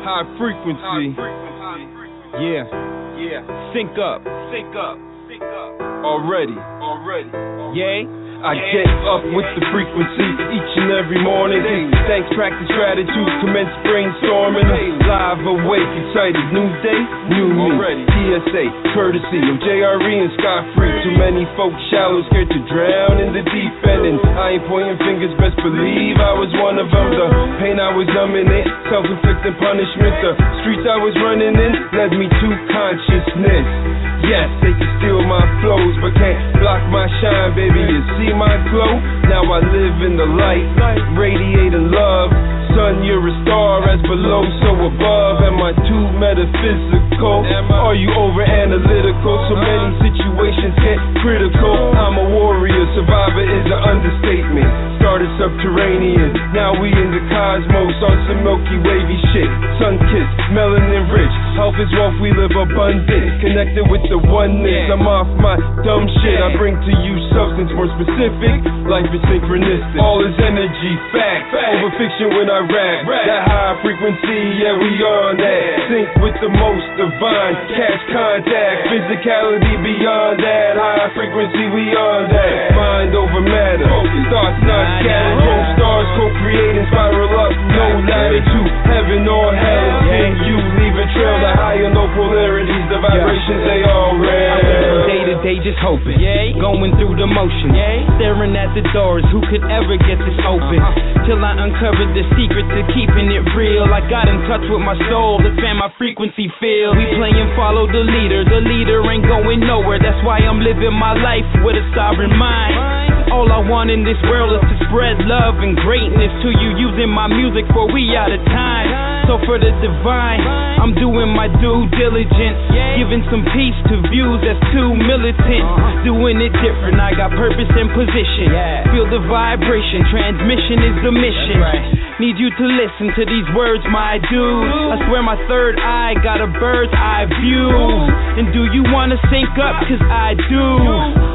High frequency. Yeah. Sync up. Already. Yay. I get up with the frequency each and every morning. Thanks, practice gratitude, commence brainstorming. Live, awake, excited, new day, new me. TSA, courtesy of JRE and Scott-free. Too many folks shallow, scared to drown in the deep end. And I ain't pointing fingers, best believe I was one of them. The pain I was numbing it, self-inflicted punishment. The streets I was running in led me to consciousness. Yes, they can steal my flows, but can't block my shine, baby. You see my glow? Now I live in the light, radiating love. Sun, you're a star, as below, so above. Am I too metaphysical? Are you over analytical? So many situations get critical. I'm a warrior, survivor is an understatement. Started subterranean, now we in the cosmos on some milky wavy shit. Sun-kissed, melanin rich, health is wealth, we live abundant. Connected with the oneness, I'm off my dumb shit. I bring to you substance more specific, life is synchronistic. All is energy, fact, over fiction when I rap. That high frequency, yeah, we on that. Sync with the most divine, catch contact, physicality beyond that. High frequency, we on that. Mind over matter, thoughts not scattered. Both stars co-creating, spiral up, no latitude, heaven or hell. Then you leave a trail, the high and low polarities, the vibrations, they all real. From day to day just hoping, going through the motions, staring at the doors, who could ever get this open? Till I uncovered the secret to keeping it real. I got in touch with my soul, expand my frequency field. We play and follow the leader ain't going nowhere. That's why I'm living my life with a sovereign mind. All I want in this world is to spread love and greatness to you, using my music for we out of time. So for the divine, I'm doing my due diligence, giving some peace to views that's too militant. Doing it different, I got purpose and position. Feel the vibration, transmission is the mission. Need you to listen to these words, my dude. I swear my third eye got a bird's eye view. And do you wanna sync up? Cause I do.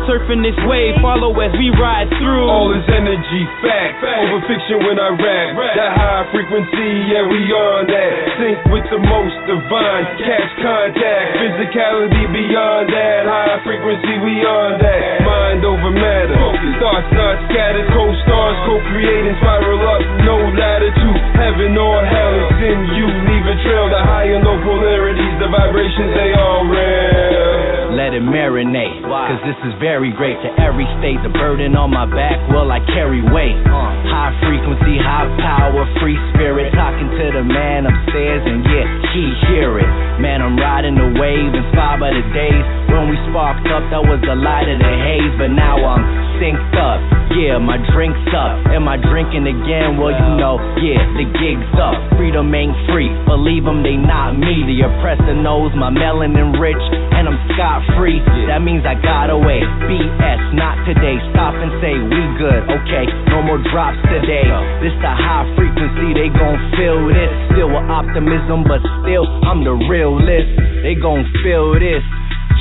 Surfing this wave, follow as we ride through. All is energy, fact, over fiction when I rap. That high frequency, yeah, we on that. Sync with the most divine, catch contact, physicality beyond that. High frequency, we on that. Mind over matter, thoughts not scattered. Co-stars co-creating, spiral up, no latitude, heaven or hell. It's in you, leave a trail. The high and low polarities, the vibrations, they all real. Let it marinate, cause this is very great. To every state, the burden on my back, well, I carry weight. High frequency, high power, free spirit. Talking to the man upstairs, and yeah, he hear it. Man, I'm riding the wave, inspired by the days when we sparked up, that was the light of the haze. But now I'm synced up, yeah, my drink's up. Am I drinking again? Well, you know, yeah, the gig's up. Freedom ain't free, believe them, they not me. The oppressor knows my melanin rich, and I'm scot-free. That means I got away. BS, not today. Stop and say we good, okay, no more drops today. This the high frequency, they gon' feel this. Still with optimism, but still I'm the realist. They gon' feel this,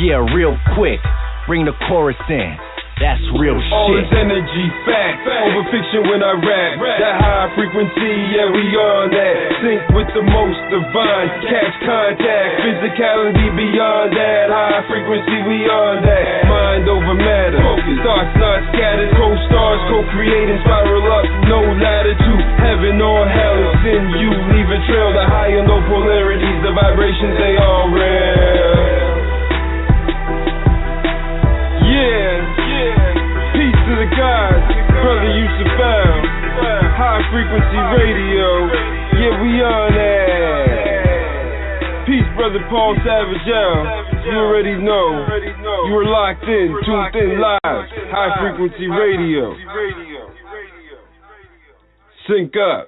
yeah, real quick. Bring the chorus in, that's real shit. All is energy, fact, over fiction when I rap. That high frequency, yeah, we on that. Sync with the most divine, catch contact, physicality beyond that. High frequency, we on that. Mind over matter, thoughts not scattered. Co-stars co-creating, spiral up, no latitude, heaven or hell. It's in you, leave a trail. The high and low polarities, the vibrations, they all real. Peace to the guys, brother Yusuf Found. High frequency radio, yeah, we on that. Peace, brother Paul Savage, you already know. You are locked in, tuned in live. High frequency radio. Sync up.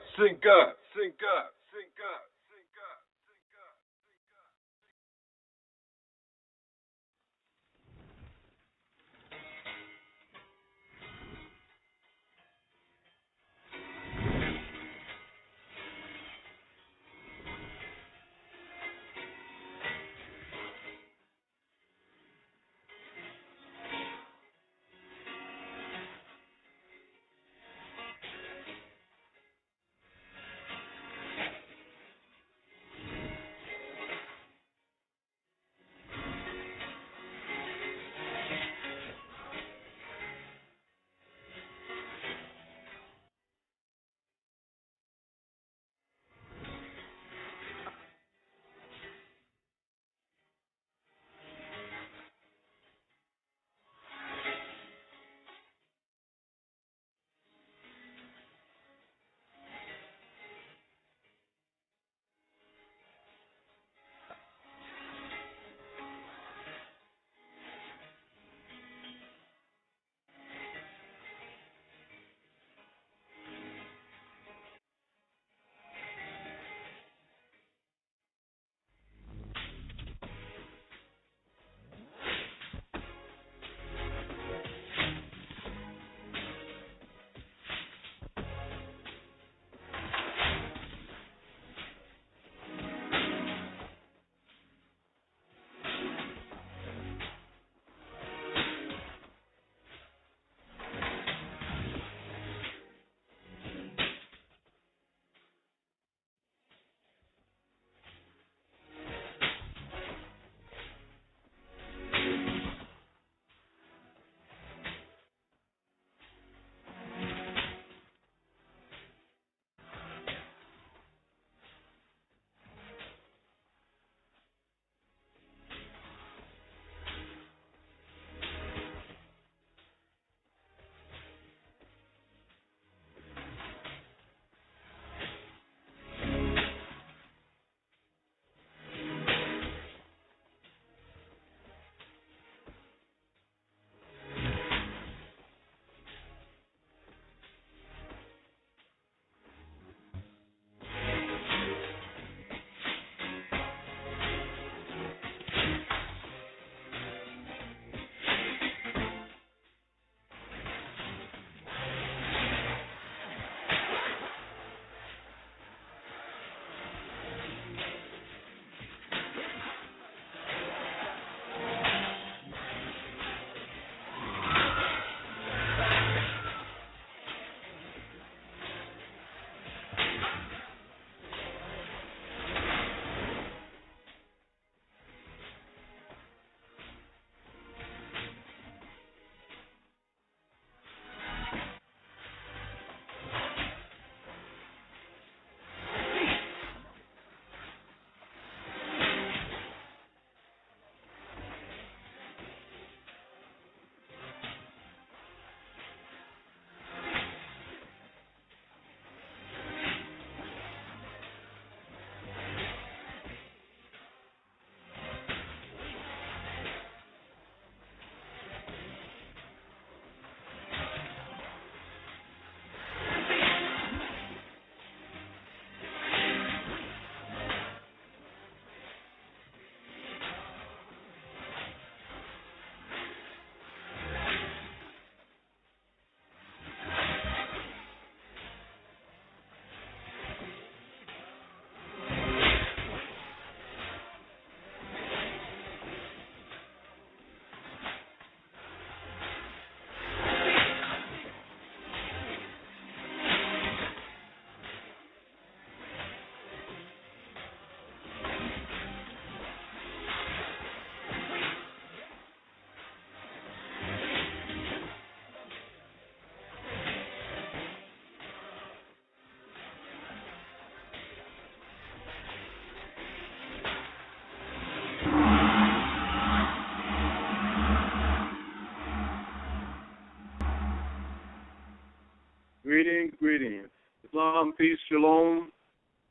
greetings. Islam, peace, shalom,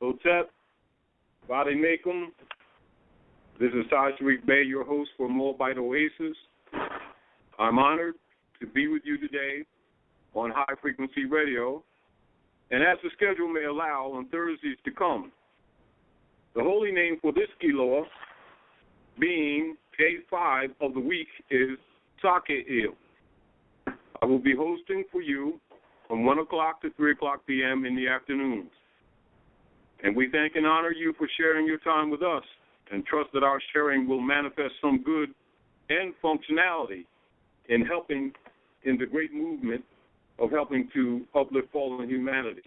hotep, vade mekum. This is Tarik Bey, your host for Moabite Oasis. I'm honored to be with you today on High Frequency Radio, and as the schedule may allow, on Thursdays to come. The holy name for this Kiloa, being day 5 of the week, is Sacred. I will be hosting for you from 1 o'clock to 3 o'clock p.m. in the afternoons. And we thank and honor you for sharing your time with us and trust that our sharing will manifest some good and functionality in helping in the great movement of helping to uplift fallen humanity.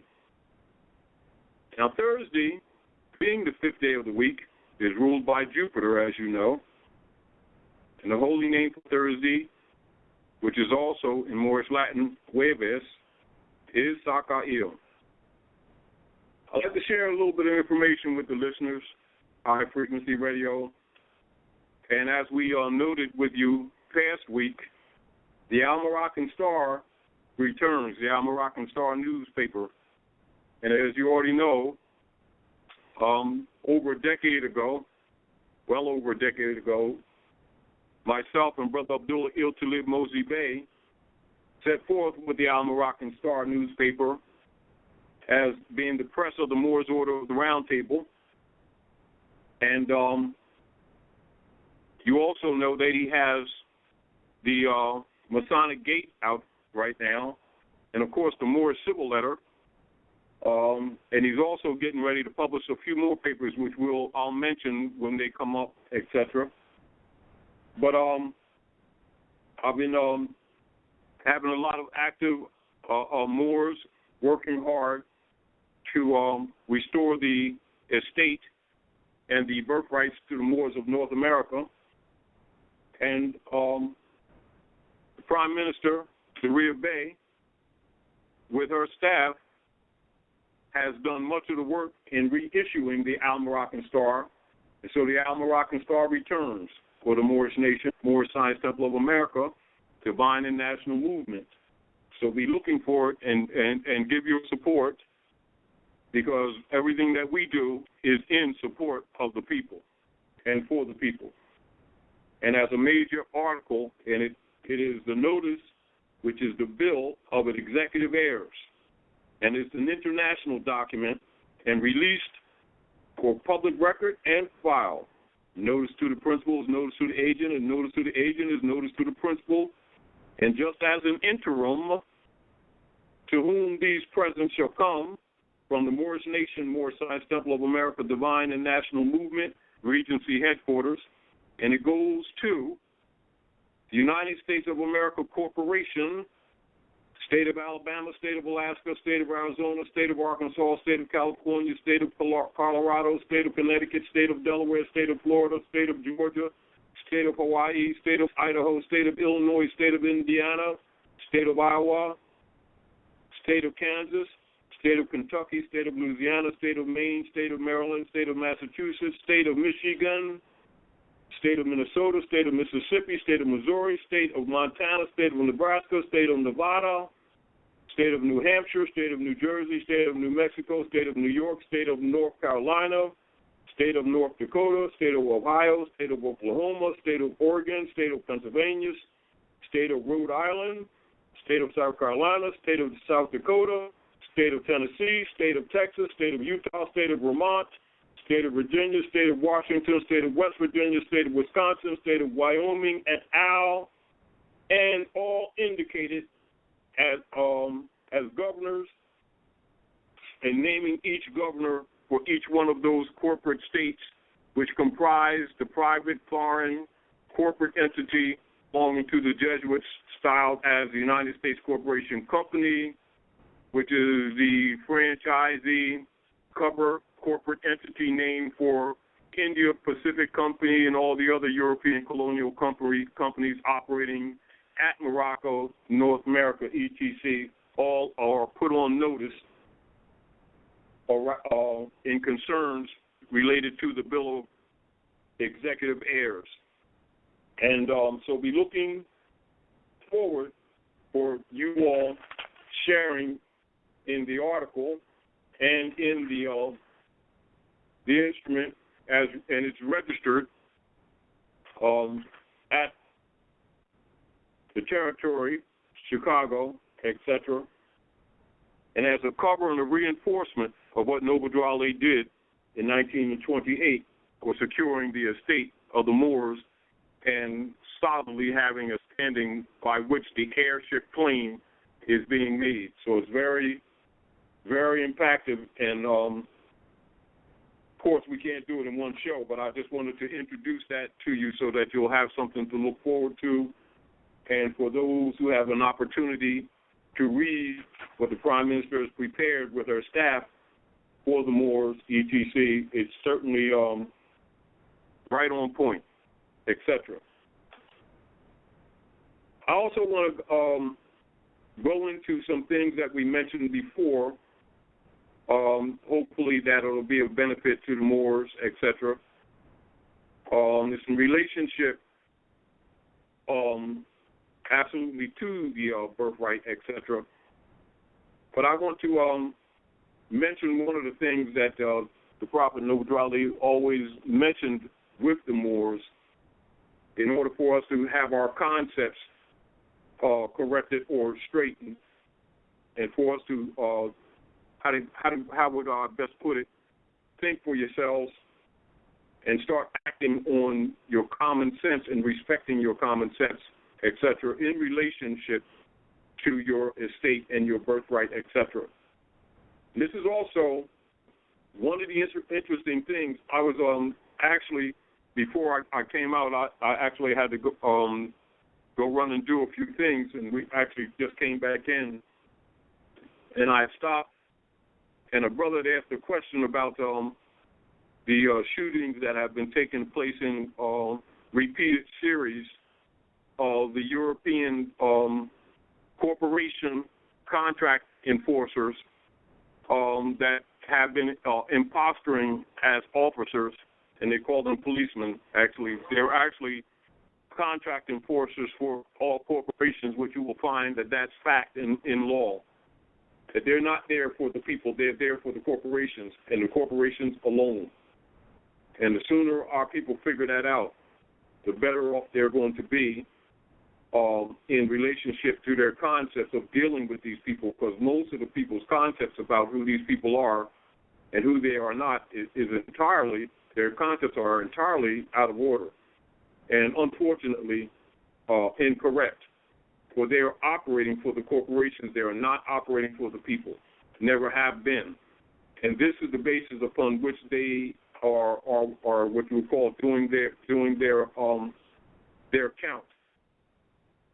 Now, Thursday, being the 5th day of the week, is ruled by Jupiter, as you know. And the holy name for Thursday, which is also in Moorish Latin, Jueves, is Sacred. I'd like to share a little bit of information with the listeners, High Frequency Radio. And as we noted with you past week, the Al-Moroccan Star returns, the Al-Moroccan Star newspaper. And as you already know, over a decade ago, well over a decade ago, myself and Brother Abdullah Il-Talib Mozi Bey set forth with the Al-Moroccan Star newspaper as being the press of the Moors Order of the Round Table. And you also know that he has the Masonic Gate out right now, and of course the Moorish Civil Letter. And he's also getting ready to publish a few more papers, which I'll mention when they come up, etc. But I've been having a lot of active Moors working hard to restore the estate and the birthrights to the Moors of North America. And the Prime Minister, Tarik Bey, with her staff, has done much of the work in reissuing the Al-Moroccan Star. And so the Al-Moroccan Star returns for the Moorish Nation, Moorish Science Temple of America, Divine and National Movement. So be looking for it and give your support, because everything that we do is in support of the people and for the people. And as a major article, and it is the notice, which is the bill of an executive heirs. And it's an international document and released for public record and file. Notice to the principal is notice to the agent, and notice to the agent is notice to the principal. And just as an interim, to whom these presents shall come, from the Moorish Nation, Moorish Science Temple of America, Divine and National Movement, Regency Headquarters, and it goes to the United States of America Corporation, State of Alabama, State of Alaska, State of Arizona, State of Arkansas, State of California, State of Colorado, State of Connecticut, State of Delaware, State of Florida, State of Georgia, State of Hawaii, State of Idaho, State of Illinois, State of Indiana, State of Iowa, State of Kansas, State of Kentucky, State of Louisiana, State of Maine, State of Maryland, State of Massachusetts, State of Michigan, State of Minnesota, State of Mississippi, State of Missouri, State of Montana, State of Nebraska, State of Nevada, State of New Hampshire, State of New Jersey, State of New Mexico, State of New York, State of North Carolina, State of North Dakota, State of Ohio, State of Oklahoma, State of Oregon, State of Pennsylvania, State of Rhode Island, State of South Carolina, State of South Dakota, State of Tennessee, State of Texas, State of Utah, State of Vermont, State of Virginia, State of Washington, State of West Virginia, State of Wisconsin, State of Wyoming, et al., and all indicated as governors, and naming each governor for each one of those corporate states, which comprise the private foreign corporate entity belonging to the Jesuits, styled as the United States Corporation Company, which is the franchisee cover corporate entity name for India Pacific Company and all the other European colonial companies operating at Morocco, North America, etc., all are put on notice in concerns related to the Bill of Executive Heirs. And so be looking forward for you all sharing in the article and in the instrument, and it's registered at the territory, Chicago, etc., and as a cover and a reinforcement of what Noble Drawley did in 1928 for securing the estate of the Moors and solidly having a standing by which the airship claim is being made. So it's very, very impactful, and of course we can't do it in one show, but I just wanted to introduce that to you so that you'll have something to look forward to. And for those who have an opportunity to read what the Prime Minister has prepared with her staff for the Moors, etc., it's certainly right on point, etc. I also want to go into some things that we mentioned before. Hopefully that it'll be of benefit to the Moors, etc. There's some relationship absolutely to the birthright, etc. But I want to mention one of the things that the Prophet Noble Drawley always mentioned with the Moors in order for us to have our concepts corrected or straightened, and for us to how would I best put it, think for yourselves and start acting on your common sense and respecting your common sense, etc., in relationship to your estate and your birthright, etc. This is also one of the interesting things. I was actually, before I came out, I actually had to go run and do a few things, and we actually just came back in, and I stopped, and a brother had asked a question about the shootings that have been taking place in repeated series of the European corporation contract enforcers that have been impostoring as officers, and they call them policemen. Actually, they're actually contract enforcers for all corporations, which you will find that that's fact in law. That they're not there for the people, they're there for the corporations, and the corporations alone. And the sooner our people figure that out, the better off they're going to be in relationship to their concepts of dealing with these people, because most of the people's concepts about who these people are and who they are not is entirely, their concepts are entirely out of order and unfortunately incorrect. For they are operating for the corporations, they are not operating for the people, never have been. And this is the basis upon which they are what you would call doing their count.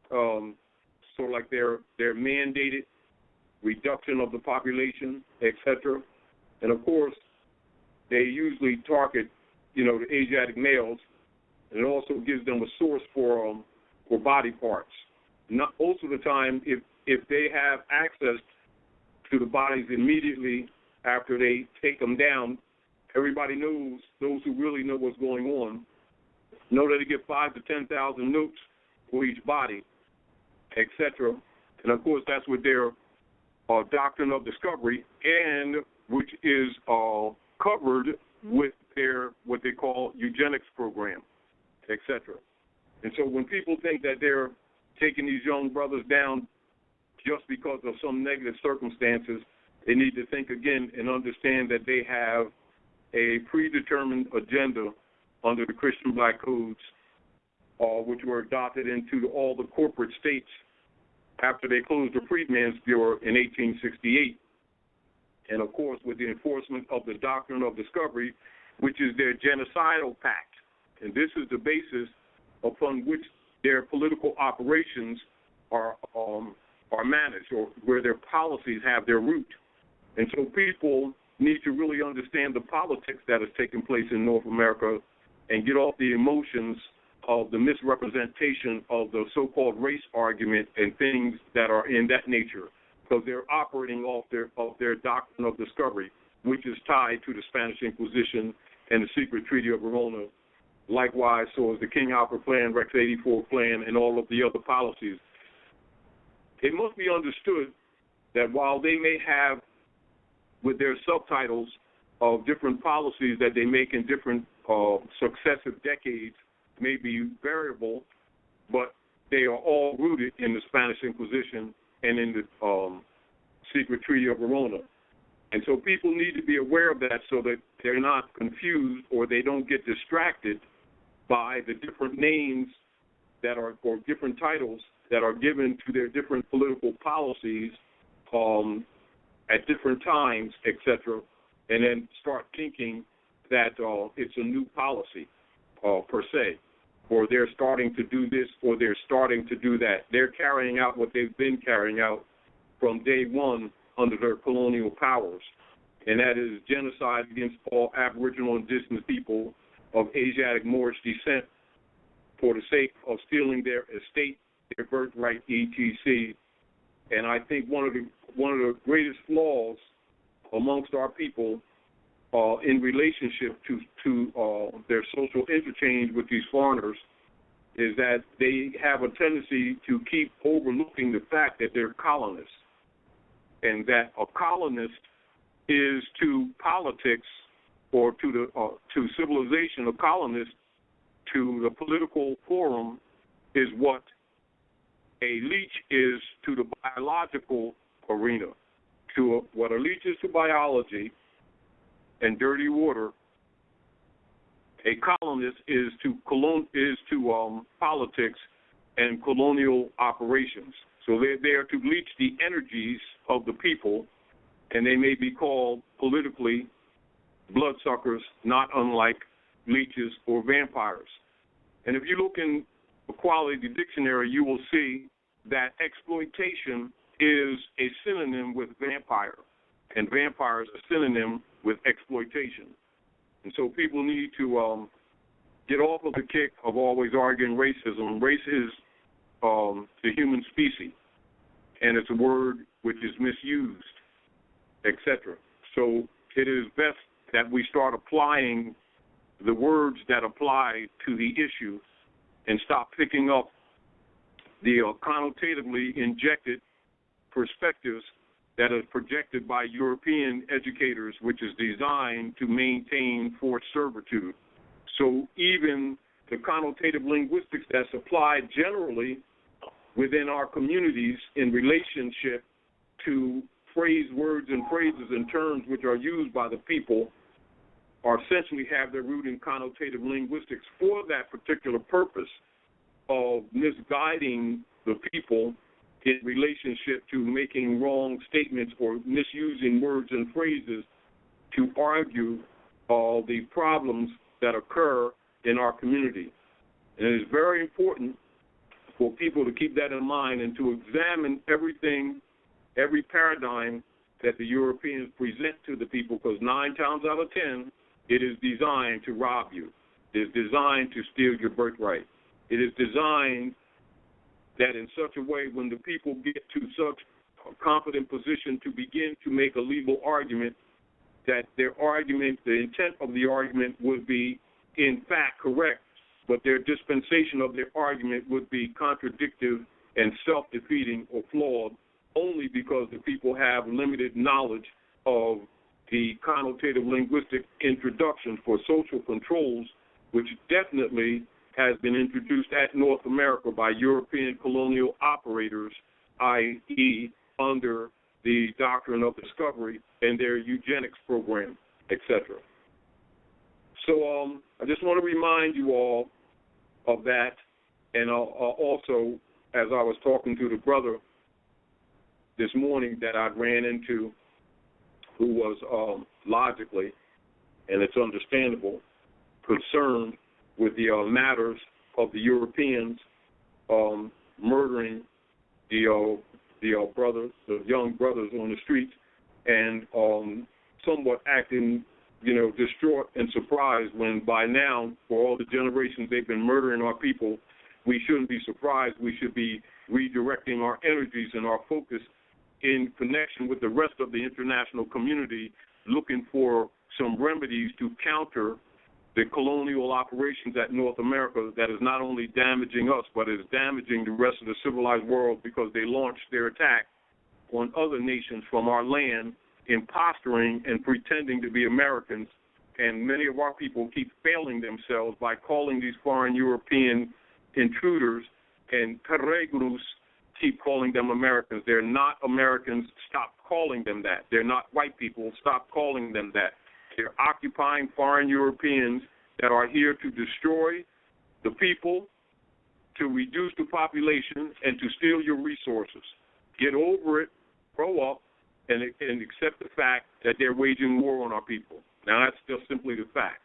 Sort of like their mandated reduction of the population, etc. And of course, they usually target, the Asiatic males, and it also gives them a source for body parts. Not most of the time, if they have access to the bodies immediately after they take them down, everybody knows, those who really know what's going on, know that they get 5,000 to 10,000 notes for each body, etc. And of course, that's with their doctrine of discovery, and which is covered with their what they call eugenics program, etc. And so when people think that they're taking these young brothers down just because of some negative circumstances, they need to think again and understand that they have a predetermined agenda under the Christian Black Codes, which were adopted into all the corporate states after they closed the Freedmen's Bureau in 1868. And, of course, with the enforcement of the doctrine of discovery, which is their genocidal pact. And this is the basis upon which their political operations are managed, or where their policies have their root. And so people need to really understand the politics that is taking place in North America and get off the emotions of the misrepresentation of the so-called race argument and things that are in that nature, because they're operating off their doctrine of discovery, which is tied to the Spanish Inquisition and the secret Treaty of Verona. Likewise, so is the King Alfred Plan, Rex 84 Plan, and all of the other policies. It must be understood that while they may have with their subtitles of different policies that they make in different successive decades may be variable, but they are all rooted in the Spanish Inquisition and in the secret Treaty of Verona. And so people need to be aware of that so that they're not confused or they don't get distracted by the different names that are, or different titles that are given to their different political policies at different times, etc., and then start thinking that it's a new policy per se, or they're starting to do this or they're starting to do that. They're carrying out what they've been carrying out from day one under their colonial powers, and that is genocide against all Aboriginal and indigenous people of Asiatic Moorish descent for the sake of stealing their estate, their birthright, etc. And I think one of the greatest flaws amongst our people in relationship to their social interchange with these foreigners is that they have a tendency to keep overlooking the fact that they're colonists, and that a colonist is to politics or to civilization, a colonist to the political forum is what a leech is to the biological arena. What a leech is to biology and dirty water, a colonist is to politics and colonial operations. So they're there to leech the energies of the people, and they may be called politically bloodsuckers, not unlike leeches or vampires. And if you look in Equality Dictionary, you will see that exploitation is a synonym with vampire, and vampire is a synonym with exploitation. And so people need to get off of the kick of always arguing racism. Race is the human species, and it's a word which is misused, etc. So it is best that we start applying the words that apply to the issue and stop picking up the connotatively injected perspectives that are projected by European educators, which is designed to maintain forced servitude. So even the connotative linguistics that's applied generally within our communities in relationship to words and phrases and terms which are used by the people are essentially have their root in connotative linguistics for that particular purpose of misguiding the people in relationship to making wrong statements or misusing words and phrases to argue the problems that occur in our community. And it is very important for people to keep that in mind and to examine everything, every paradigm that the Europeans present to the people, because 9 times out of 10, it is designed to rob you. It is designed to steal your birthright. It is designed that in such a way when the people get to such a confident position to begin to make a legal argument, that their argument, the intent of the argument would be in fact correct, but their dispensation of their argument would be contradictory and self-defeating or flawed only because the people have limited knowledge of the connotative linguistic introduction for social controls, which definitely has been introduced at North America by European colonial operators, i.e., under the doctrine of discovery and their eugenics program, etc. So I just want to remind you all of that, and also, as I was talking to the brother this morning that I ran into, who was logically, and it's understandable, concerned with the matters of the Europeans murdering the brothers, the young brothers on the streets, and somewhat acting, distraught and surprised when by now, for all the generations they've been murdering our people, we shouldn't be surprised. We should be redirecting our energies and our focus in connection with the rest of the international community, looking for some remedies to counter the colonial operations at North America that is not only damaging us, but is damaging the rest of the civilized world, because they launched their attack on other nations from our land imposturing and pretending to be Americans, and many of our people keep failing themselves by calling these foreign European intruders and peregrinos, keep calling them Americans. They're not Americans. Stop calling them that. They're not white people. Stop calling them that. They're occupying foreign Europeans that are here to destroy the people, to reduce the population, and to steal your resources. Get over it, grow up, and accept the fact that they're waging war on our people. Now, that's just simply the fact.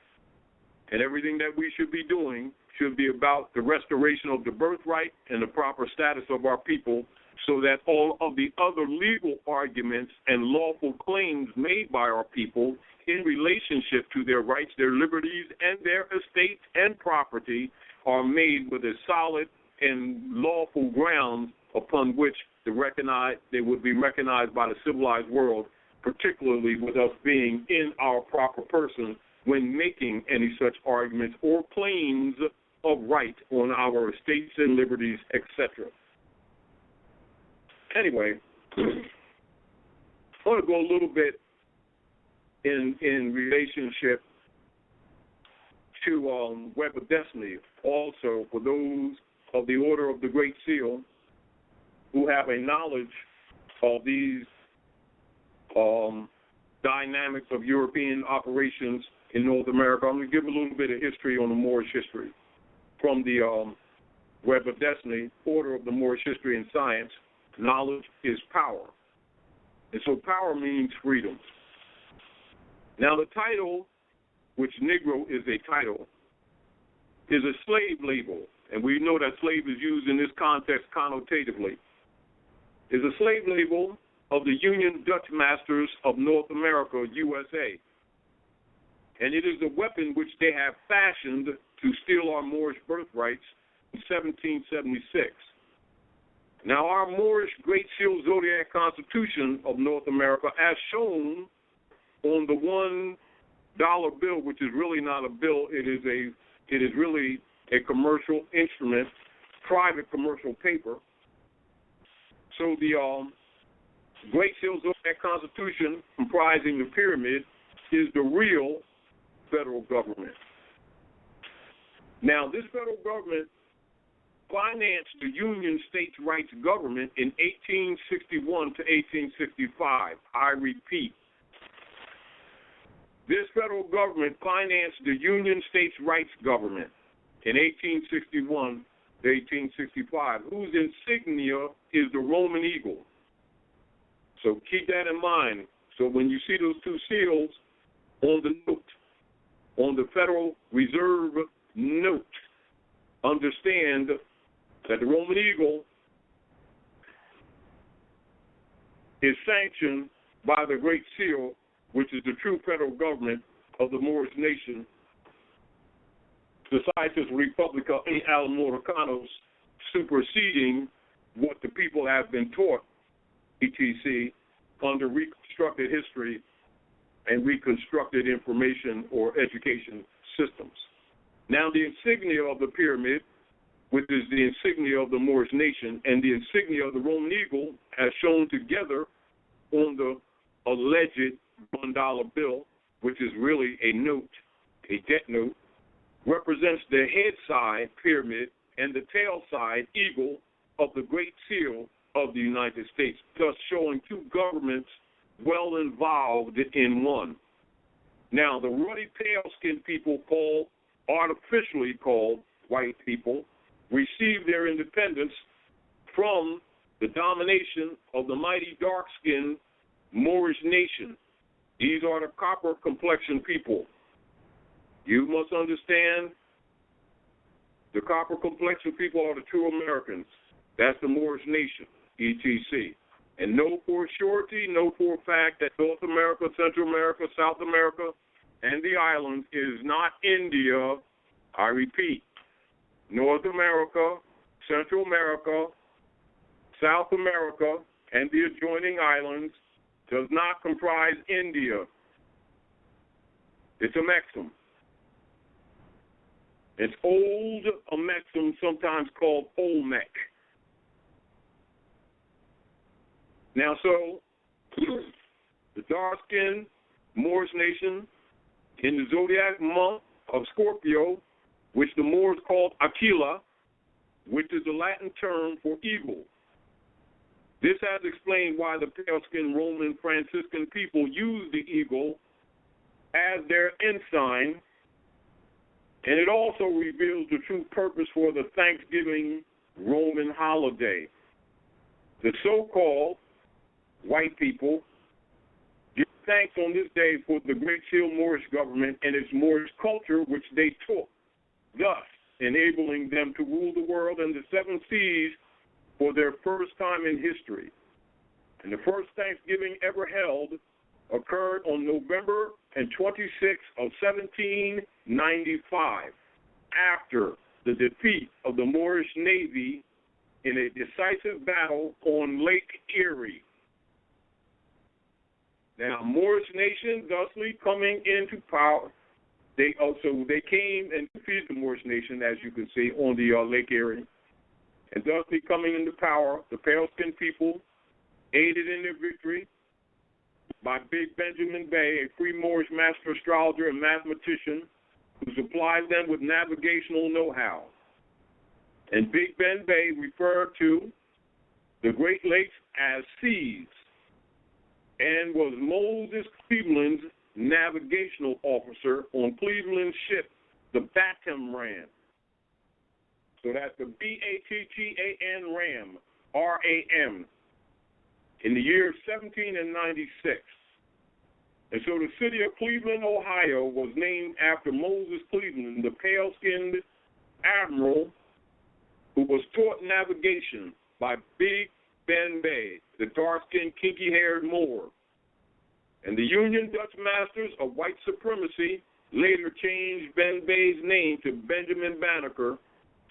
And everything that we should be doing should be about the restoration of the birthright and the proper status of our people, so that all of the other legal arguments and lawful claims made by our people in relationship to their rights, their liberties, and their estates and property are made with a solid and lawful ground upon which they would be recognized by the civilized world, particularly with us being in our proper person when making any such arguments or claims of right on our estates and liberties, etc. Anyway, I want to go a little bit in relationship to Web of Destiny. Also, for those of the Order of the Great Seal who have a knowledge of these dynamics of European operations in North America, I'm going to give a little bit of history on the Moorish history from the Web of Destiny, Order of the Moorish History and Science. Knowledge is power. And so power means freedom. Now the title, which Negro is a title, is a slave label. And we know that slave is used in this context connotatively. Is a slave label of the Union Dutch Masters of North America, USA. And it is a weapon which they have fashioned to steal our Moorish birthrights in 1776. Now, our Moorish Great Seal Zodiac Constitution of North America, as shown on the $1 bill, which is really not a bill, it is really a commercial instrument, private commercial paper. So the Great Seal Zodiac Constitution, comprising the pyramid, is the real federal government. Now, this federal government financed the Union States Rights Government in 1861 to 1865. I repeat, this federal government financed the Union States Rights Government in 1861 to 1865, whose insignia is the Roman eagle. So keep that in mind. So when you see those two seals on the note, on the Federal Reserve note, understand that the Roman eagle is sanctioned by the Great Seal, which is the true federal government of the Moorish nation, Societas Republica e Almoricanos, superseding what the people have been taught, etc., under reconstructed history and reconstructed information or education systems. Now, the insignia of the pyramid, which is the insignia of the Moorish nation, and the insignia of the Roman eagle, as shown together on the alleged $1 bill, which is really a note, a debt note, represents the head side pyramid and the tail side eagle of the Great Seal of the United States, thus showing two governments well involved in one. Now, the ruddy pale-skinned people, artificially called white people, received their independence from the domination of the mighty dark-skinned Moorish nation. These are the copper-complexioned people. You must understand the copper-complexioned people are the true Americans. That's the Moorish nation, etc. And know for surety, know for a fact that North America, Central America, South America, and the islands is not India. I repeat, North America, Central America, South America, and the adjoining islands does not comprise India. It's a maxim. It's old, a maxim sometimes called Olmec. Now, so the dark-skinned Moorish nation in the zodiac month of Scorpio, which the Moors called Aquila, which is the Latin term for eagle. This has explained why the pale-skinned Roman Franciscan people used the eagle as their ensign, and it also reveals the true purpose for the Thanksgiving Roman holiday. The so-called white people give thanks on this day for the Great Seal Moorish government and its Moorish culture, which they took, thus enabling them to rule the world and the seven seas for their first time in history. And the first Thanksgiving ever held occurred on November 26th of 1795, after the defeat of the Moorish Navy in a decisive battle on Lake Erie. Now, Moorish nation thusly coming into power. They came and defeated the Moorish nation, as you can see, on the Lake Erie. And thusly coming into power, the pale-skinned people aided in their victory by Big Benjamin Bey, a free Moorish master astrologer and mathematician who supplied them with navigational know-how. And Big Ben Bey referred to the Great Lakes as seas and was Moses Cleveland's navigational officer on Cleveland's ship, the Battram. So that's the Battan Ram, RAM, in the year 1796. And so the city of Cleveland, Ohio, was named after Moses Cleveland, the pale-skinned admiral who was taught navigation by Big Ben Bey, the dark-skinned, kinky-haired Moor. And the Union Dutch masters of white supremacy later changed Ben Bey's name to Benjamin Banneker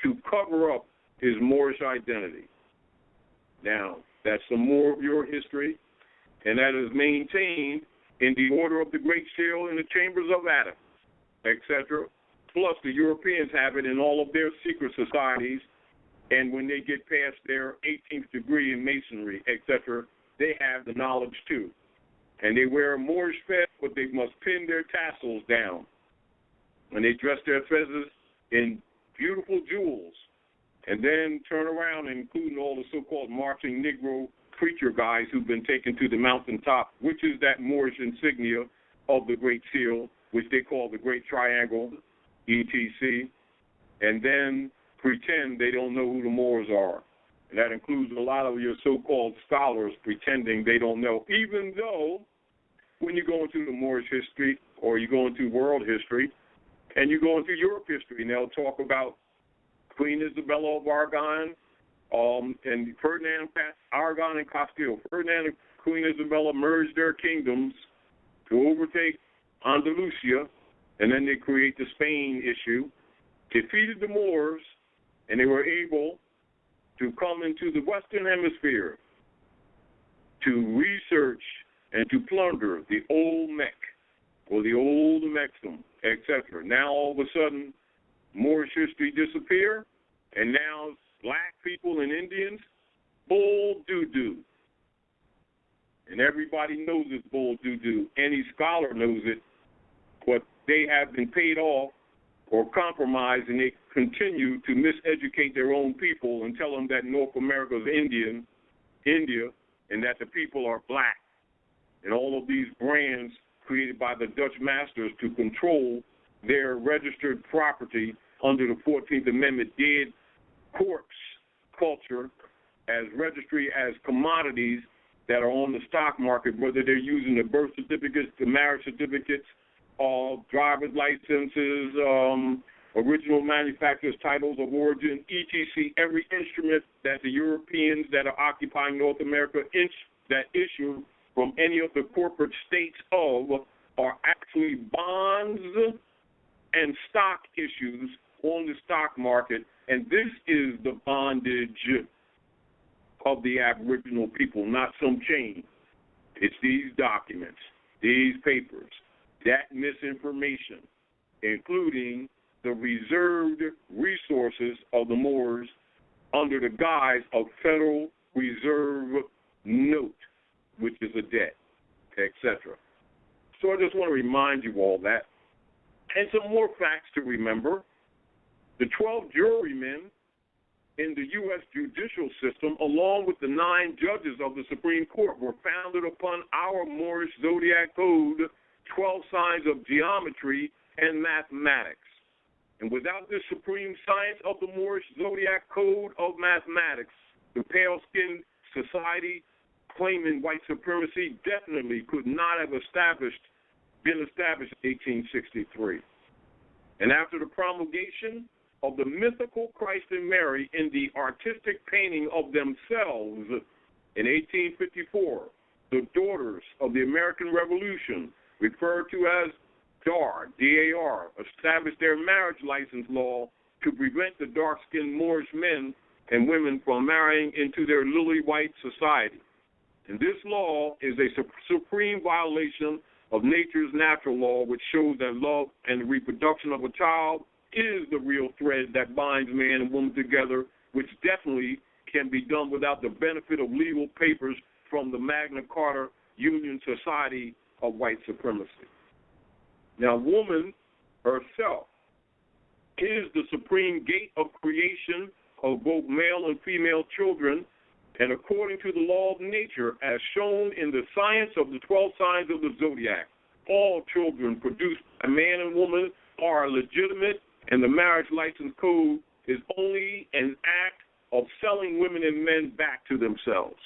to cover up his Moorish identity. Now, that's some more of your history, and that is maintained in the Order of the Great Seal in the Chambers of Adam, etc. Plus, the Europeans have it in all of their secret societies, and when they get past their 18th degree in Masonry, etc., they have the knowledge too. And they wear a Moorish fez, but they must pin their tassels down. And they dress their fezzes in beautiful jewels, and then turn around and including all the so-called marching Negro preacher guys who've been taken to the mountaintop, which is that Moorish insignia of the Great Seal, which they call the Great Triangle, etc., and then pretend they don't know who the Moors are. And that includes a lot of your so-called scholars pretending they don't know, even though when you go into the Moorish history or you go into world history and you go into Europe history, and they'll talk about Queen Isabella of Aragon and Ferdinand Aragon and Castile. Ferdinand and Queen Isabella merged their kingdoms to overtake Andalusia, and then they create the Spain issue, defeated the Moors, and they were able to come into the Western Hemisphere to research and to plunder the old Mek, or the old Mexum, etc. Now, all of a sudden, Moorish history disappear, and now black people and Indians, bull doo-doo. And everybody knows it's bull doo-doo. Any scholar knows it, but they have been paid off or compromised, and they continue to miseducate their own people and tell them that North America is India, and that the people are black. And all of these brands created by the Dutch masters to control their registered property under the 14th Amendment did corpse culture as registry as commodities that are on the stock market, whether they're using the birth certificates, the marriage certificates, driver's licenses, original manufacturer's titles of origin, etc. Every instrument that the Europeans that are occupying North America that issue from any of the corporate states of are actually bonds and stock issues on the stock market, and this is the bondage of the Aboriginal people, not some chain. It's these documents, these papers, that misinformation, including the reserved resources of the Moors under the guise of Federal Reserve note, which is a debt. etc. So I just want to remind you all that. And some more facts to remember. The 12 jurymen in the U.S. judicial system, along with the 9 judges of the Supreme Court, were founded upon our Moorish Zodiac Code, 12 signs of geometry and mathematics. And without this supreme science of the Moorish Zodiac Code of mathematics, the pale-skinned society claiming white supremacy definitely could not have been established in 1863. And after the promulgation of the mythical Christ and Mary in the artistic painting of themselves in 1854, the daughters of the American Revolution, referred to as DAR, D-A-R, established their marriage license law to prevent the dark-skinned Moorish men and women from marrying into their lily-white society. And this law is a supreme violation of nature's natural law, which shows that love and the reproduction of a child is the real thread that binds man and woman together, which definitely can be done without the benefit of legal papers from the Magna Carta Union Society of White Supremacy. Now, woman herself is the supreme gate of creation of both male and female children, and according to the law of nature, as shown in the science of the 12 signs of the zodiac, all children produced by man and woman are legitimate, and the marriage license code is only an act of selling women and men back to themselves.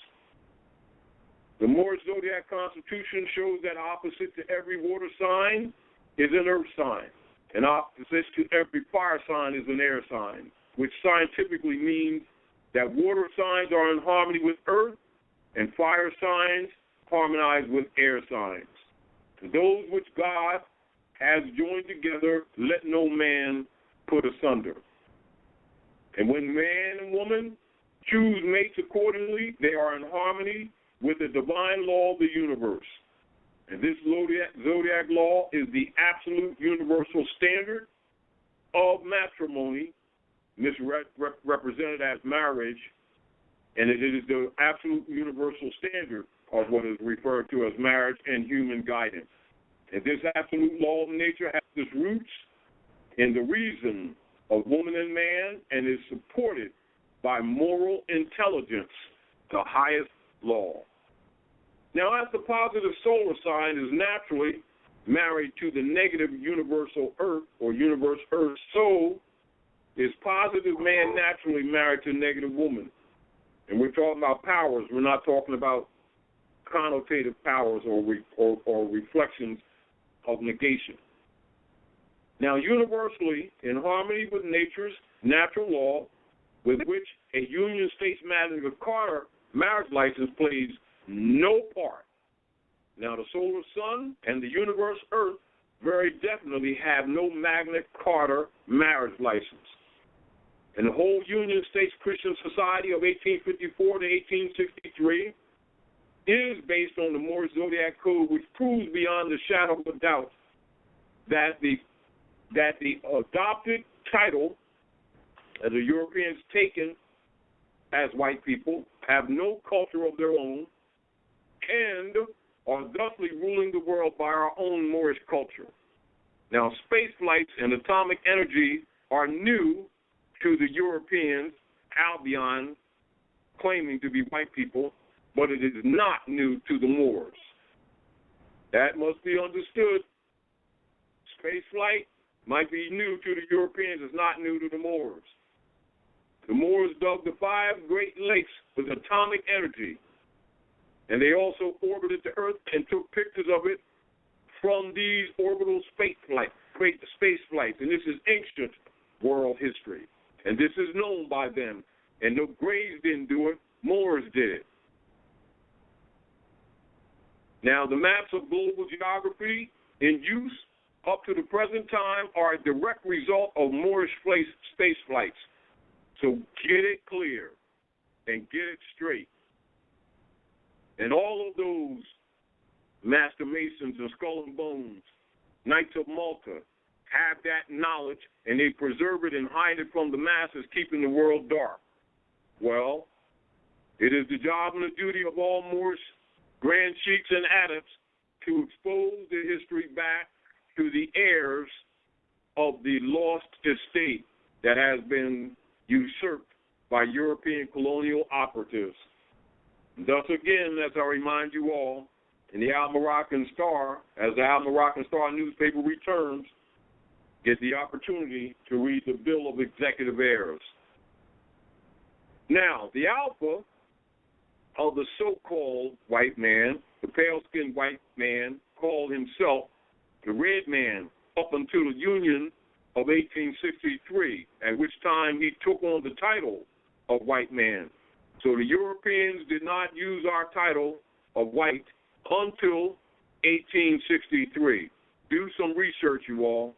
The Moorish Zodiac Constitution shows that opposite to every water sign is an earth sign, and opposite to every fire sign is an air sign, which scientifically means that water signs are in harmony with earth, and fire signs harmonize with air signs. And those which God has joined together, let no man put asunder. And when man and woman choose mates accordingly, they are in harmony with the divine law of the universe. And this Zodiac law is the absolute universal standard of matrimony, misrepresented as marriage, and it is the absolute universal standard of what is referred to as marriage and human guidance. And this absolute law of nature has its roots in the reason of woman and man and is supported by moral intelligence, the highest law. Now, as the positive solar sign is naturally married to the negative universal earth or universe earth, so is positive man naturally married to negative woman. And we're talking about powers. We're not talking about connotative powers or reflections of negation. Now, universally, in harmony with nature's natural law, with which a United States Magna Carta marriage license plays no part. Now, the solar sun and the universe earth very definitely have no Magna Carta marriage license. And the whole United States Christian Society of 1854 to 1863 is based on the Moorish Zodiac Code, which proves beyond the shadow of a doubt that the adopted title that the Europeans taken as white people have no culture of their own and are thusly ruling the world by our own Moorish culture. Now, space flights and atomic energy are new to the Europeans, Albion claiming to be white people, but it is not new to the Moors. That must be understood. Space flight might be new to the Europeans, it's not new to the Moors. The Moors dug the 5 Great Lakes with atomic energy, and they also orbited the Earth and took pictures of it from these orbital space flights. And this is ancient world history. And this is known by them. And no Greys didn't do it, Moors did it. Now, the maps of global geography in use up to the present time are a direct result of Moorish space flights. So get it clear and get it straight. And all of those Master Masons and Skull and Bones, Knights of Malta, have that knowledge, and they preserve it and hide it from the masses, keeping the world dark. Well, it is the job and the duty of all Moorish grand sheiks and adepts to expose the history back to the heirs of the lost estate that has been usurped by European colonial operatives. Thus, again, as I remind you all, in the Al-Moroccan Star, as the Al-Moroccan Star newspaper returns, get the opportunity to read the Bill of Executive Heirs. Now, the alpha of the so-called white man, the pale-skinned white man, called himself the red man up until the Union of 1863, at which time he took on the title of white man. So the Europeans did not use our title of white until 1863. Do some research, you all.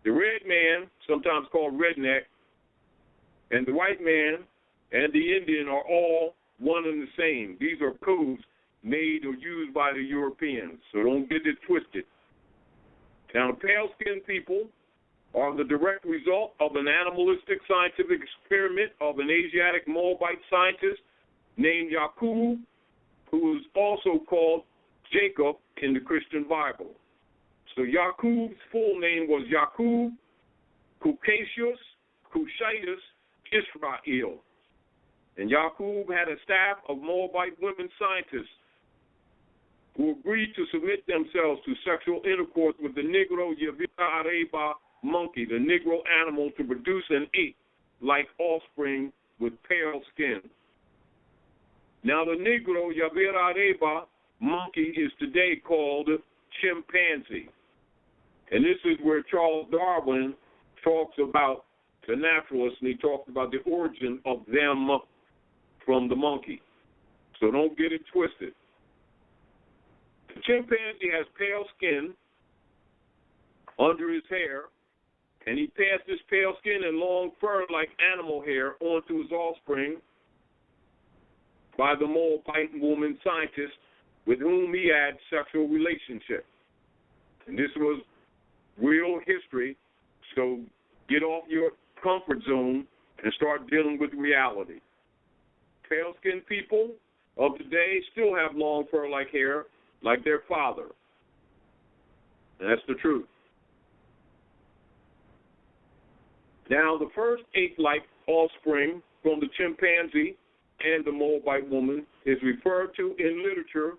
The red man, sometimes called redneck, and the white man and the Indian are all one and the same. These are codes made or used by the Europeans, so don't get it twisted. Now, the pale-skinned people are the direct result of an animalistic scientific experiment of an Asiatic Moabite scientist named Yaqub, who is also called Jacob in the Christian Bible. So Yaqub's full name was Yaqub Caucasius Cushitis Israel. And Yaqub had a staff of Moabite women scientists who agreed to submit themselves to sexual intercourse with the Negro Yavira Areba monkey, the Negro animal, to produce an ape-like offspring with pale skin. Now, the Negro Yavira Areba monkey is today called chimpanzee. And this is where Charles Darwin talks about the naturalists, and he talks about the origin of them from the monkey. So don't get it twisted. The chimpanzee has pale skin under his hair, and he passed this pale skin and long fur like animal hair onto his offspring by the Moabite woman scientist with whom he had sexual relationship. And this was real history, so get off your comfort zone and start dealing with reality. Pale-skinned people of today still have long fur-like hair like their father. And that's the truth. Now, the first ape-like offspring from the chimpanzee and the Moabite woman is referred to in literature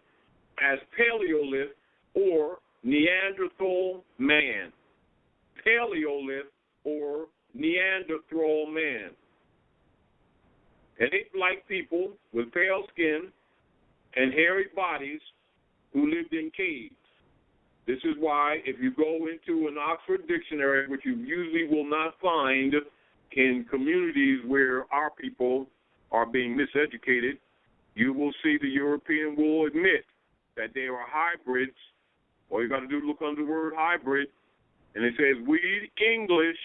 as Paleolith or Neanderthal man. Paleolith or Neanderthal man. An ape-like people with pale skin and hairy bodies who lived in caves. This is why if you go into an Oxford dictionary, which you usually will not find in communities where our people are being miseducated, you will see the European will admit that they are hybrids. All you got to do is look under the word hybrid, and it says, we English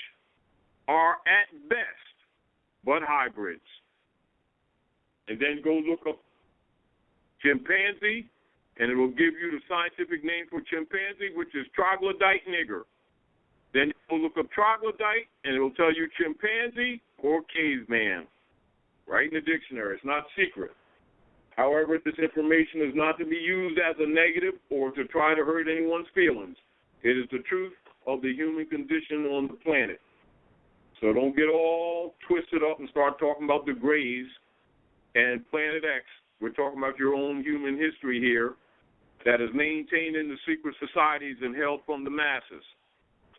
are at best but hybrids. And then go look up chimpanzee, and it will give you the scientific name for chimpanzee, which is troglodyte nigger. Then you'll look up troglodyte, and it will tell you chimpanzee or caveman, right in the dictionary. It's not secret. However, this information is not to be used as a negative or to try to hurt anyone's feelings. It is the truth of the human condition on the planet. So don't get all twisted up and start talking about the Greys and Planet X. We're talking about your own human history here that is maintained in the secret societies and held from the masses.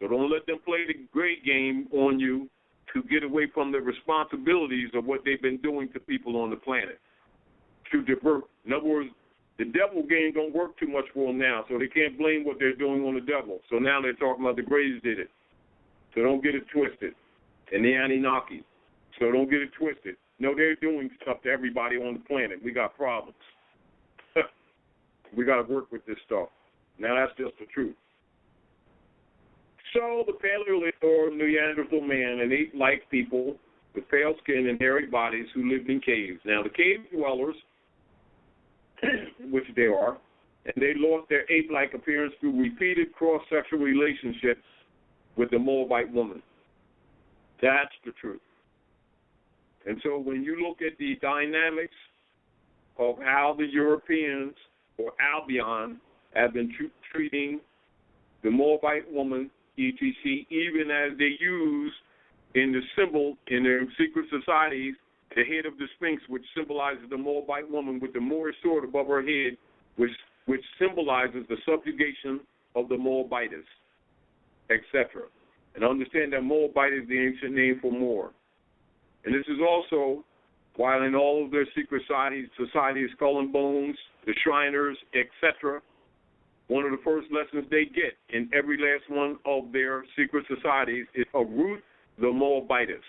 So don't let them play the great game on you to get away from the responsibilities of what they've been doing to people on the planet. To divert. In other words, the devil game don't work too much for them now, so they can't blame what they're doing on the devil. So now they're talking about the Greys did it. So don't get it twisted. And the Anunnaki. So don't get it twisted. No, they're doing stuff to everybody on the planet. We got problems. We got to work with this stuff. Now, that's just the truth. So the Paleolith or Neanderthal man, an ape-like people with pale skin and hairy bodies who lived in caves. Now, the cave dwellers, which they are, and they lost their ape-like appearance through repeated cross-sexual relationships with the Moabite woman. That's the truth. And so when you look at the dynamics of how the Europeans, or Albion, have been treating the Moabite woman, etc., even as they use in the symbol in their secret societies, the head of the Sphinx, which symbolizes the Moabite woman with the Moorish sword above her head, which symbolizes the subjugation of the Moabites, etc. And understand that Moabite is the ancient name for Moor. And this is also while in all of their secret societies, Skull and Bones, the Shriners, etc., one of the first lessons they get in every last one of their secret societies is uproot the Moabites.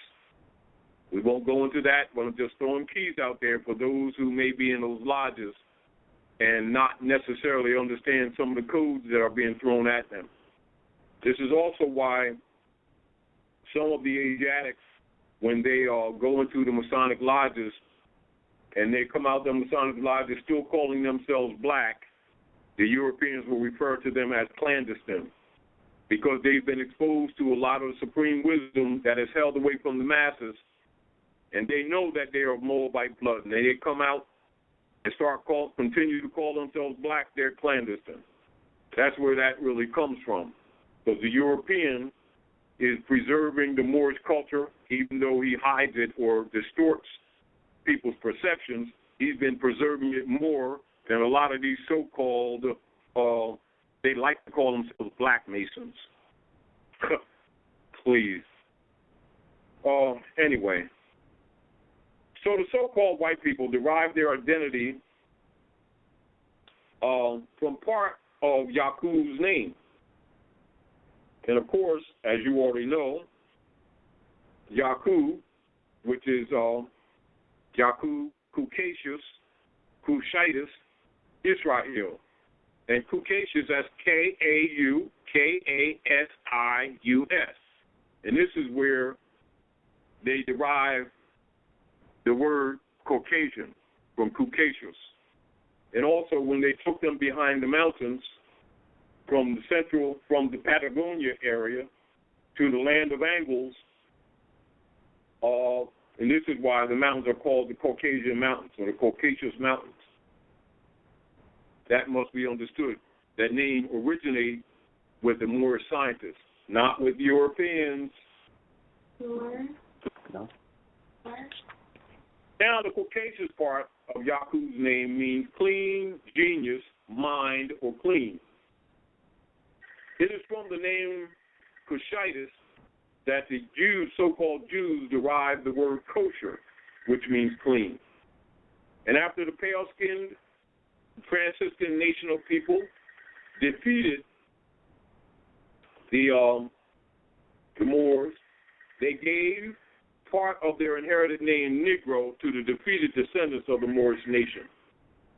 We won't go into that, but I'm just throwing keys out there for those who may be in those lodges and not necessarily understand some of the codes that are being thrown at them. This is also why some of the Asiatics, when they go into the Masonic lodges and they come out the Masonic lodges still calling themselves black, the Europeans will refer to them as clandestine because they've been exposed to a lot of supreme wisdom that is held away from the masses, and they know that they are of Moabite blood, and they come out and continue to call themselves black, they're clandestine. That's where that really comes from, because the European is preserving the Moorish culture, even though he hides it or distorts people's perceptions. He's been preserving it more than a lot of these so-called, they like to call themselves black Masons. Please. Anyway, so the so-called white people derive their identity from part of Yaku's name. And, of course, as you already know, Yaku, which is Yaku, Caucasus, Cushitis, Israel. And Caucasus, that's Kaukasus. And this is where they derive the word Caucasian from Caucasus. And also when they took them behind the mountains from the Patagonia area to the land of Angles, and this is why the mountains are called the Caucasian Mountains or the Caucasus Mountains. That must be understood. That name originated with the Moorish scientists, not with Europeans. No. Now, the Caucasus part of Yaku's name means clean, genius, mind, or clean. It is from the name Cushitis that the Jews, so-called Jews, derived the word kosher, which means clean. And after the pale-skinned Franciscan national people defeated the Moors, they gave part of their inherited name Negro to the defeated descendants of the Moorish nation.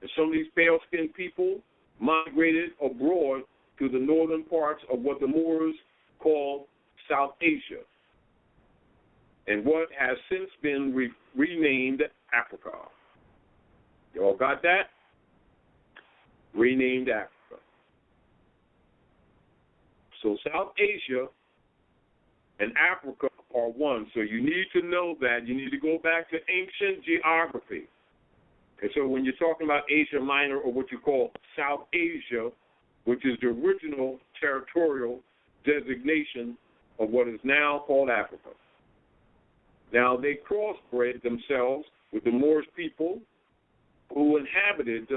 And some of these pale-skinned people migrated abroad to the northern parts of what the Moors call South Asia, and what has since been renamed Africa. You all got that? Renamed Africa. So South Asia and Africa are one. So you need to know that. You need to go back to ancient geography. And so when you're talking about Asia Minor, or what you call South Asia, which is the original territorial designation of what is now called Africa. Now, they crossbred themselves with the Moorish people who inhabited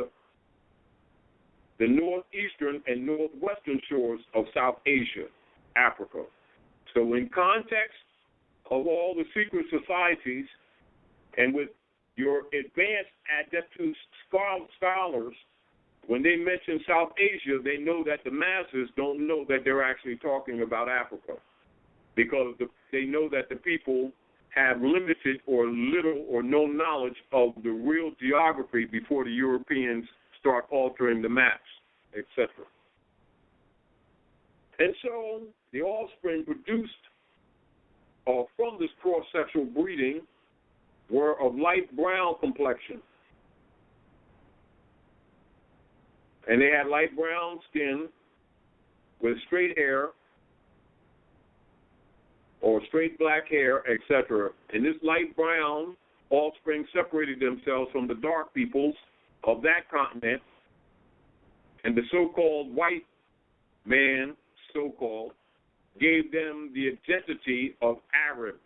the northeastern and northwestern shores of South Asia, Africa. So in context of all the secret societies and with your advanced adeptus scholars, when they mention South Asia, they know that the masses don't know that they're actually talking about Africa, because they know that the people have limited or little or no knowledge of the real geography before the Europeans start altering the maps, etc. And so the offspring produced from this cross-sexual breeding were of light brown complexion. And they had light brown skin with straight hair or straight black hair, etc. And this light brown offspring separated themselves from the dark peoples of that continent and the so-called white man, so-called, gave them the identity of Arab.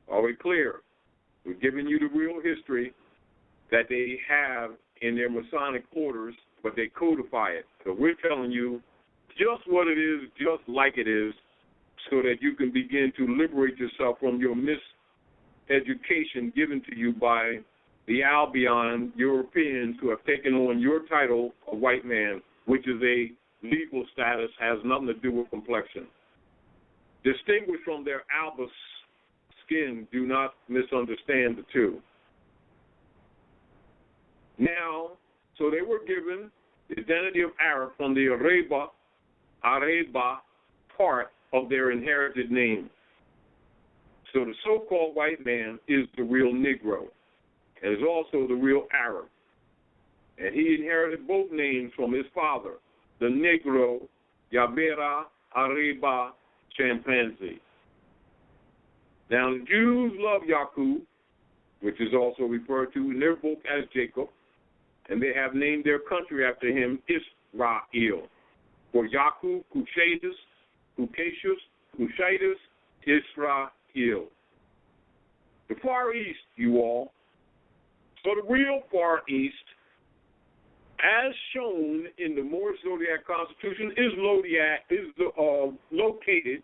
Are we clear? We're giving you the real history that they have in their Masonic orders, but they codify it. So we're telling you just what it is, just like it is, so that you can begin to liberate yourself from your miseducation given to you by the Albion Europeans who have taken on your title of white man, which is a legal status, has nothing to do with complexion. Distinguished from their albus skin, do not misunderstand the two. Now, so they were given the identity of Arab from the Areba part of their inherited name. So the so-called white man is the real Negro and is also the real Arab. And he inherited both names from his father, the Negro Yabera Areba Chimpanzee. Now the Jews love Yaakov, which is also referred to in their book as Jacob, and they have named their country after him Israel. For Yaakov, Kushaitis, Israel. The Far East, you all. So the real Far East, as shown in the Moorish Zodiac Constitution, is located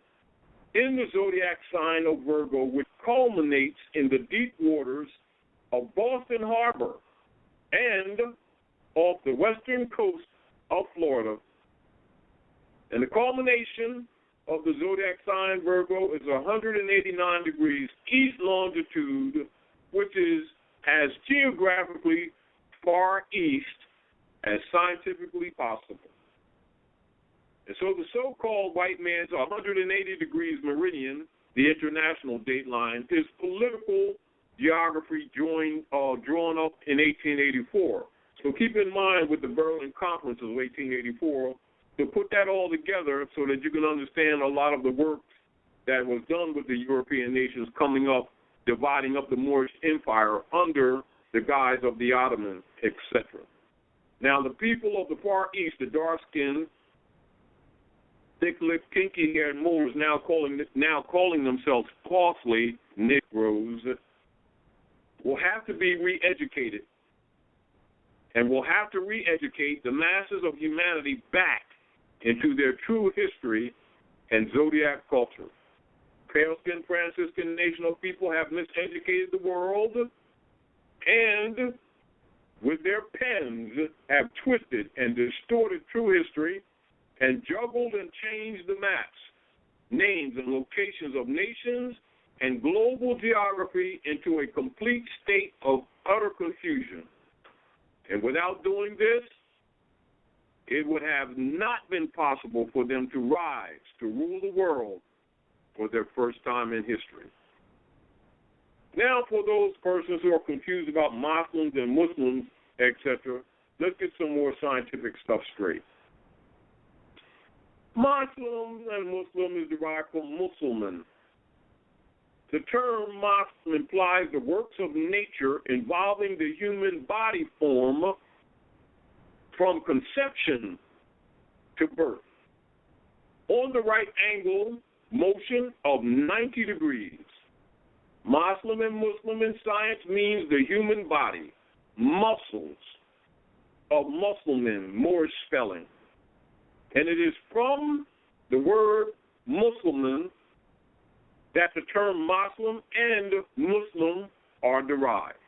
in the zodiac sign of Virgo, which culminates in the deep waters of Boston Harbor and off the western coast of Florida. And the culmination of the zodiac sign Virgo is 189 degrees east longitude, which is as geographically far east as scientifically possible. And so the so-called white man's 180 degrees meridian, the international date line, is political geography drawn up in 1884. So keep in mind with the Berlin Conference of 1884, to put that all together so that you can understand a lot of the work that was done with the European nations coming up, dividing up the Moorish Empire under the guise of the Ottomans, etc. Now, the people of the Far East, the dark-skinned, thick-lipped, kinky-haired Moors, now calling themselves falsely Negroes, will have to be re-educated, and will have to re-educate the masses of humanity back into their true history and zodiac culture. Pale-skinned Franciscan nation of people have miseducated the world, and with their pens have twisted and distorted true history and juggled and changed the maps, names, and locations of nations and global geography into a complete state of utter confusion. And without doing this, it would have not been possible for them to rise to rule the world for their first time in history. Now, for those persons who are confused about Muslims and Muslims, etc., let's get some more scientific stuff straight. Muslim and Muslim is derived from Musliman. The term Muslim implies the works of nature involving the human body form from conception to birth, on the right angle motion of 90 degrees. Muslim and Muslim in science means the human body, muscles of Muslimin, Moorish spelling. And it is from the word Muslimin that the term Muslim and Muslim are derived.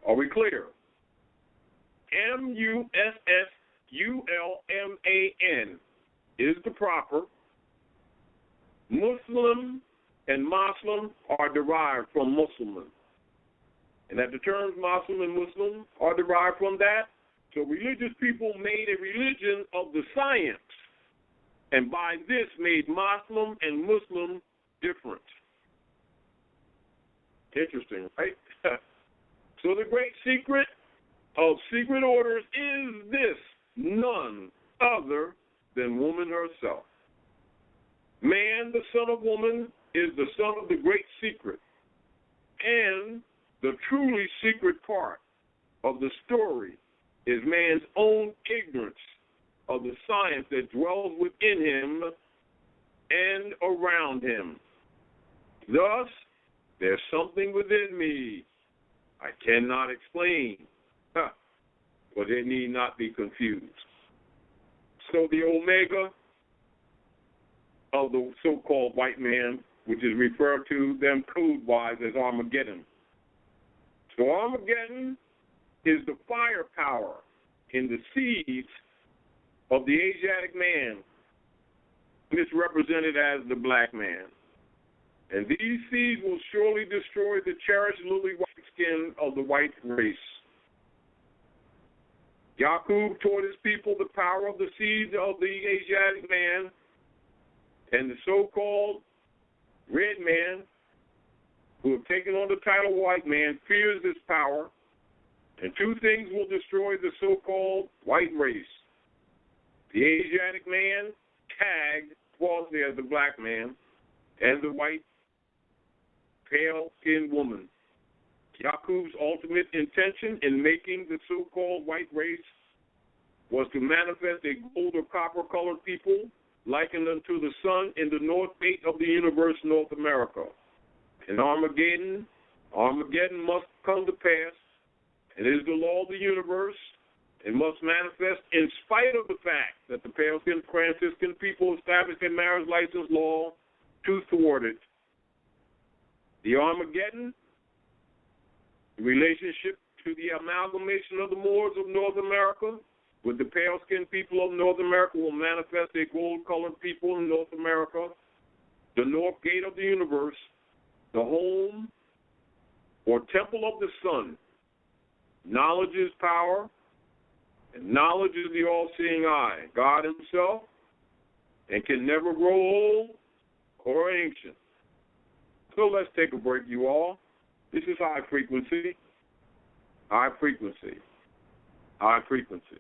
Are we clear? Mussulman is the proper. Muslim and Muslim are derived from Musliman. And that the terms Muslim and Muslim are derived from that. So religious people made a religion of the science, and by this made Muslim and Muslim different. Interesting, right? So the great secret of secret orders is this: none other than woman herself. Man, the son of woman, is the son of the great secret. And the truly secret part of the story is man's own ignorance of the science that dwells within him and around him. Thus, there's something within me I cannot explain, but it need not be confused. So the omega of the so-called white man, which is referred to them code-wise as Armageddon. So Armageddon is the firepower in the seeds of the Asiatic man, misrepresented as the black man. And these seeds will surely destroy the cherished lily white skin of the white race. Yaqub taught his people the power of the seeds of the Asiatic man, and the so-called red man, who have taken on the title white man, fears this power, and two things will destroy the so-called white race. The Asiatic man, tagged falsely as the black man, and the white pale-skinned woman. Yaqub's ultimate intention in making the so-called white race was to manifest a gold or copper-colored people likened unto the sun in the north gate of the universe, North America. In Armageddon must come to pass, and it is the law of the universe. It must manifest in spite of the fact that the pale-skinned Franciscan people established a marriage license law to thwart it. The Armageddon relationship to the amalgamation of the Moors of North America with the pale-skinned people of North America will manifest a gold-colored people in North America, the north gate of the universe, the home or temple of the sun. Knowledge is power, and knowledge is the all-seeing eye, God himself, and can never grow old or ancient. So let's take a break, you all. This is high frequency, high frequency, high frequency.